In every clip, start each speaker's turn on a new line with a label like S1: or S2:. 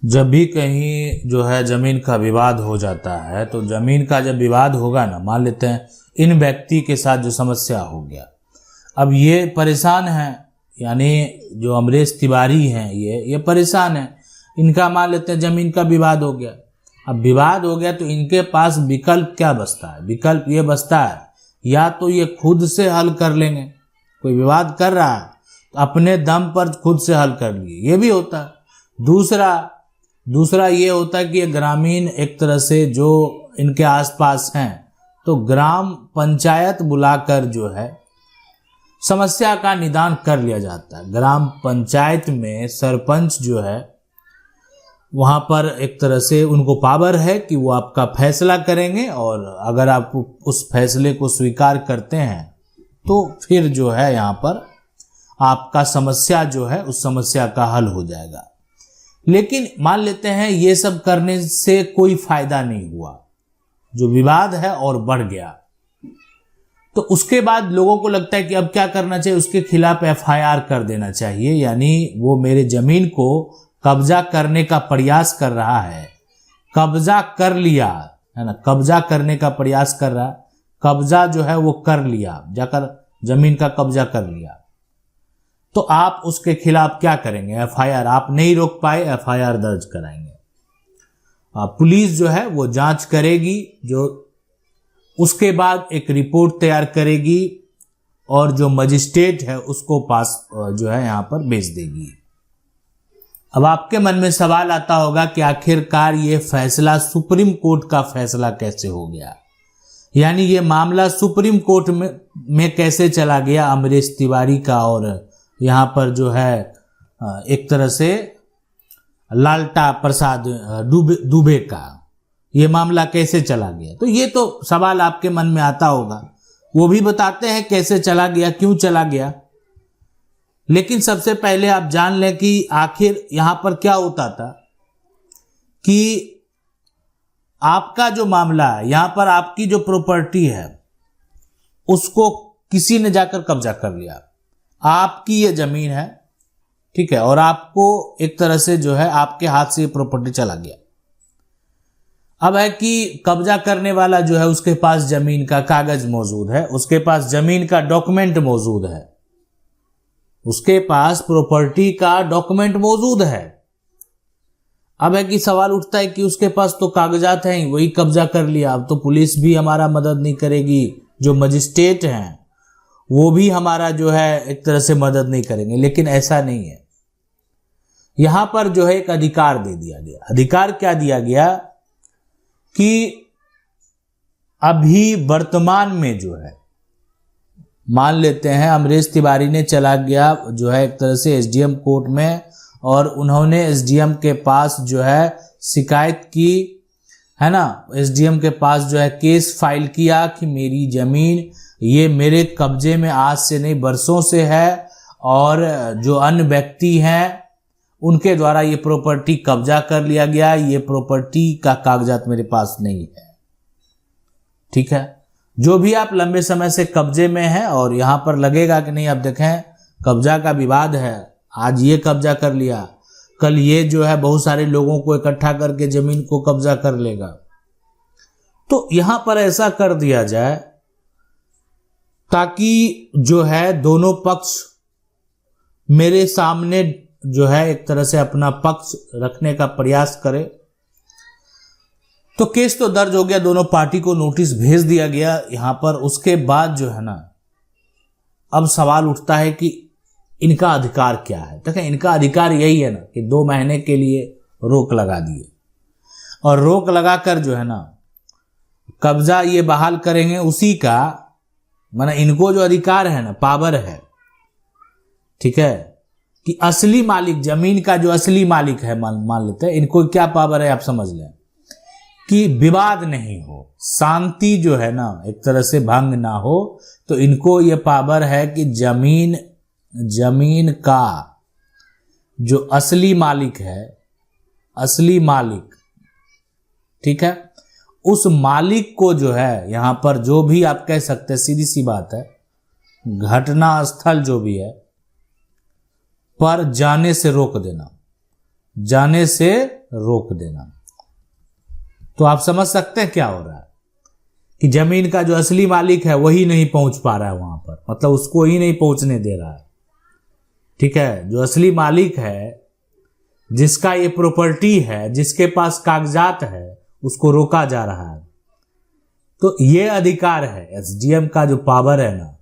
S1: जब भी कहीं जो है जमीन का विवाद हो जाता है, तो जमीन का जब विवाद होगा ना, मान लेते हैं इन व्यक्ति के साथ जो समस्या हो गया, अब ये परेशान हैं, यानी जो अमरीश तिवारी हैं ये परेशान हैं, इनका मान लेते हैं जमीन का विवाद हो गया। अब विवाद हो गया तो इनके पास विकल्प क्या बचता है? विकल्प ये बचता है या तो ये खुद से हल कर लेंगे, कोई विवाद कर रहा है तो अपने दम पर खुद से हल कर लिए, ये भी होता है। दूसरा ये होता है कि ये ग्रामीण एक तरह से जो इनके आसपास हैं तो ग्राम पंचायत बुलाकर जो है समस्या का निदान कर लिया जाता है। ग्राम पंचायत में सरपंच जो है वहाँ पर एक तरह से उनको पावर है कि वो आपका फैसला करेंगे, और अगर आप उस फैसले को स्वीकार करते हैं तो फिर जो है यहाँ पर आपका समस्या जो है उस समस्या का हल हो जाएगा। लेकिन मान लेते हैं ये सब करने से कोई फायदा नहीं हुआ, जो विवाद है और बढ़ गया, तो उसके बाद लोगों को लगता है कि अब क्या करना चाहिए, उसके खिलाफ एफआईआर कर देना चाहिए। यानी वो मेरे जमीन को कब्जा करने का प्रयास कर रहा है, कब्जा कर लिया है ना, कब्जा करने का प्रयास कर रहा, कब्जा जो है वो कर लिया, जाकर जमीन का कब्जा कर लिया, तो आप उसके खिलाफ क्या करेंगे? एफआईआर। आप नहीं रोक पाए, एफआईआर दर्ज कराएंगे। पुलिस जो है वो जांच करेगी, जो उसके बाद एक रिपोर्ट तैयार करेगी और जो मजिस्ट्रेट है उसको पास जो है यहाँ पर भेज देगी। अब आपके मन में सवाल आता होगा कि आखिरकार ये फैसला सुप्रीम कोर्ट का फैसला कैसे हो गया, यानी ये मामला सुप्रीम कोर्ट में कैसे चला गया अमरीश तिवारी का, और यहाँ पर जो है एक तरह से लालटा प्रसाद दुबे का ये मामला कैसे चला गया। तो ये तो सवाल आपके मन में आता होगा, वो भी बताते हैं कैसे चला गया, क्यों चला गया। लेकिन सबसे पहले आप जान लें कि आखिर यहाँ पर क्या होता था कि आपका जो मामला है, यहाँ पर आपकी जो प्रॉपर्टी है उसको किसी ने जाकर कब्जा कर लिया। आपकी ये जमीन है, ठीक है, और आपको एक तरह से जो है आपके हाथ से ये प्रॉपर्टी चला गया। अब है कि कब्जा करने वाला जो है उसके पास जमीन का कागज मौजूद है, उसके पास जमीन का डॉक्यूमेंट मौजूद है, उसके पास प्रॉपर्टी का डॉक्यूमेंट मौजूद है। अब है कि सवाल उठता है कि उसके पास तो कागजात हैं, वही कब्जा कर लिया, अब तो पुलिस भी हमारा मदद नहीं करेगी, जो मजिस्ट्रेट हैं वो भी हमारा जो है एक तरह से मदद नहीं करेंगे। लेकिन ऐसा नहीं है, यहां पर जो है एक अधिकार दे दिया गया। अधिकार क्या दिया गया कि अभी वर्तमान में जो है मान लेते हैं अमरीश तिवारी ने चला गया जो है एक तरह से एसडीएम कोर्ट में, और उन्होंने एसडीएम के पास जो है शिकायत की, है ना, एसडीएम के पास जो है केस फाइल किया कि मेरी जमीन ये मेरे कब्जे में आज से नहीं बरसों से है, और जो अन्य व्यक्ति हैं उनके द्वारा ये प्रॉपर्टी कब्जा कर लिया गया, ये प्रॉपर्टी का कागजात मेरे पास नहीं है। ठीक है, जो भी आप लंबे समय से कब्जे में हैं और यहां पर लगेगा कि नहीं, अब देखें कब्जा का विवाद है, आज ये कब्जा कर लिया, कल ये जो है बहुत सारे लोगों को इकट्ठा करके जमीन को कब्जा कर लेगा, तो यहां पर ऐसा कर दिया जाए ताकि जो है दोनों पक्ष मेरे सामने जो है एक तरह से अपना पक्ष रखने का प्रयास करे। तो केस तो दर्ज हो गया, दोनों पार्टी को नोटिस भेज दिया गया यहां पर। उसके बाद जो है ना, अब सवाल उठता है कि इनका अधिकार क्या है। देखें, इनका अधिकार यही है ना कि 2 महीने के लिए रोक लगा दिए, और रोक लगाकर जो है ना कब्जा ये बहाल करेंगे उसी का, माना इनको जो अधिकार है ना, पावर है, ठीक है, कि असली मालिक, जमीन का जो असली मालिक है, मान लेते हैं, इनको क्या पावर है आप समझ लें, कि विवाद नहीं हो, शांति जो है ना एक तरह से भंग ना हो, तो इनको ये पावर है कि जमीन का जो असली मालिक है, असली मालिक, ठीक है, उस मालिक को जो है यहां पर जो भी आप कह सकते हैं, सीधी सी बात है, घटना स्थल जो भी है पर जाने से रोक देना, जाने से रोक देना। तो आप समझ सकते हैं क्या हो रहा है कि जमीन का जो असली मालिक है वही नहीं पहुंच पा रहा है वहां पर, मतलब उसको ही नहीं पहुंचने दे रहा है। ठीक है, जो असली मालिक है, जिसका ये प्रॉपर्टी है, जिसके पास कागजात है, उसको रोका जा रहा है। तो ये अधिकार है एसडीएम का, जो पावर है ना,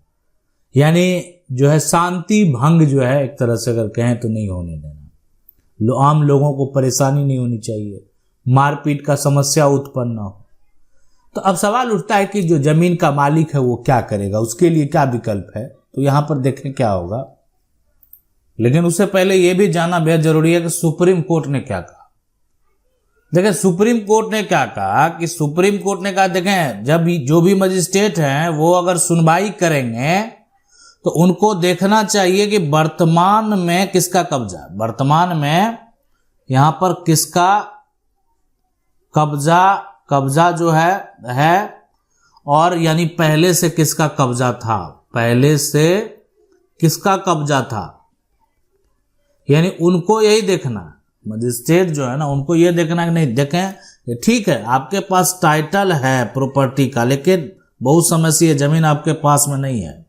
S1: यानी जो है शांति भंग जो है एक तरह से अगर कहें तो नहीं होने देना। आम लोगों को परेशानी नहीं होनी चाहिए, मारपीट का समस्या उत्पन्न ना हो। तो अब सवाल उठता है कि जो जमीन का मालिक है वो क्या करेगा, उसके लिए क्या विकल्प है। तो यहां पर देखें क्या होगा, लेकिन उससे पहले यह भी जानना बेहद जरूरी है कि सुप्रीम कोर्ट ने क्या कहा। देखें सुप्रीम कोर्ट ने क्या कहा कि सुप्रीम कोर्ट ने कहा, देखें जब जो भी मजिस्ट्रेट हैं वो अगर सुनवाई करेंगे तो उनको देखना चाहिए कि वर्तमान में किसका कब्जा, वर्तमान में यहां पर किसका कब्जा जो है और यानी पहले से किसका कब्जा था, पहले से किसका कब्जा था, यानी उनको यही देखना। मजिस्ट्रेट जो है ना, उनको ये देखना कि नहीं, देखें ठीक है आपके पास टाइटल है प्रॉपर्टी का, लेकिन बहुत समय से ये जमीन आपके पास में नहीं है।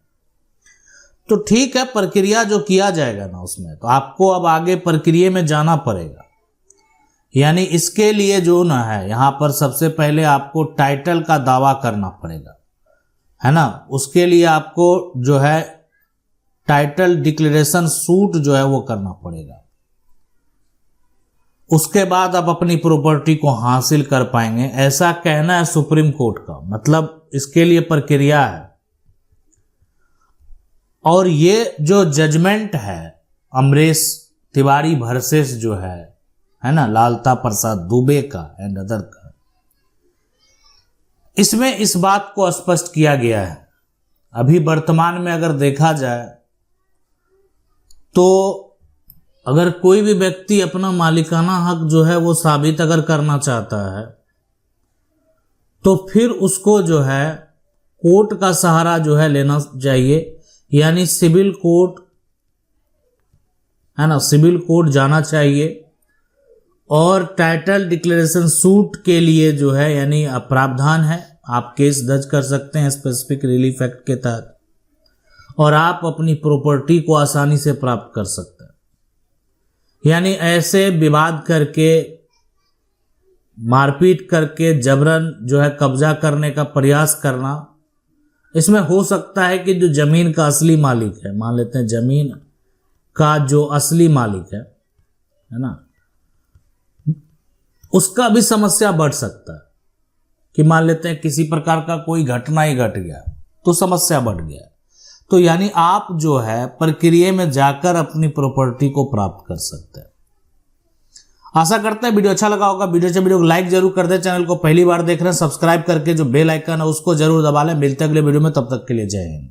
S1: तो ठीक है, प्रक्रिया जो किया जाएगा ना उसमें, तो आपको अब आगे प्रक्रिया में जाना पड़ेगा। यानी इसके लिए जो ना है, यहां पर सबसे पहले आपको टाइटल का दावा करना पड़ेगा, है ना। उसके लिए आपको जो है टाइटल डिक्लेरेशन सूट जो है वो करना पड़ेगा। उसके बाद आप अपनी प्रॉपर्टी को हासिल कर पाएंगे, ऐसा कहना है सुप्रीम कोर्ट का। मतलब इसके लिए प्रक्रिया है। और ये जो जजमेंट है अमरीश तिवारी वर्सेस जो है ना, लालता प्रसाद दुबे का एंड अदर का, इसमें इस बात को स्पष्ट किया गया है। अभी वर्तमान में अगर देखा जाए तो अगर कोई भी व्यक्ति अपना मालिकाना हक जो है वो साबित अगर करना चाहता है तो फिर उसको जो है कोर्ट का सहारा जो है लेना चाहिए, यानी सिविल कोर्ट, है ना, सिविल कोर्ट जाना चाहिए। और टाइटल डिक्लेरेशन सूट के लिए जो है यानी प्रावधान है, आप केस दर्ज कर सकते हैं स्पेसिफिक रिलीफ एक्ट के तहत, और आप अपनी प्रॉपर्टी को आसानी से प्राप्त कर सकते हैं। यानी ऐसे विवाद करके, मारपीट करके, जबरन जो है कब्जा करने का प्रयास करना, इसमें हो सकता है कि जो जमीन का असली मालिक है, मान लेते हैं जमीन का जो असली मालिक है ना, उसका भी समस्या बढ़ सकता है। कि मान लेते हैं किसी प्रकार का कोई घटना ही घट गया तो समस्या बढ़ गया। तो यानी आप जो है प्रक्रिया में जाकर अपनी प्रॉपर्टी को प्राप्त कर सकते हैं। आशा करते हैं वीडियो अच्छा लगा होगा। वीडियो को लाइक जरूर कर दें। चैनल को पहली बार देख रहे हैं सब्सक्राइब करके जो बेल आइकन है उसको जरूर दबा लें। मिलते हैं अगले वीडियो में, तब तक के लिए जय हिंद।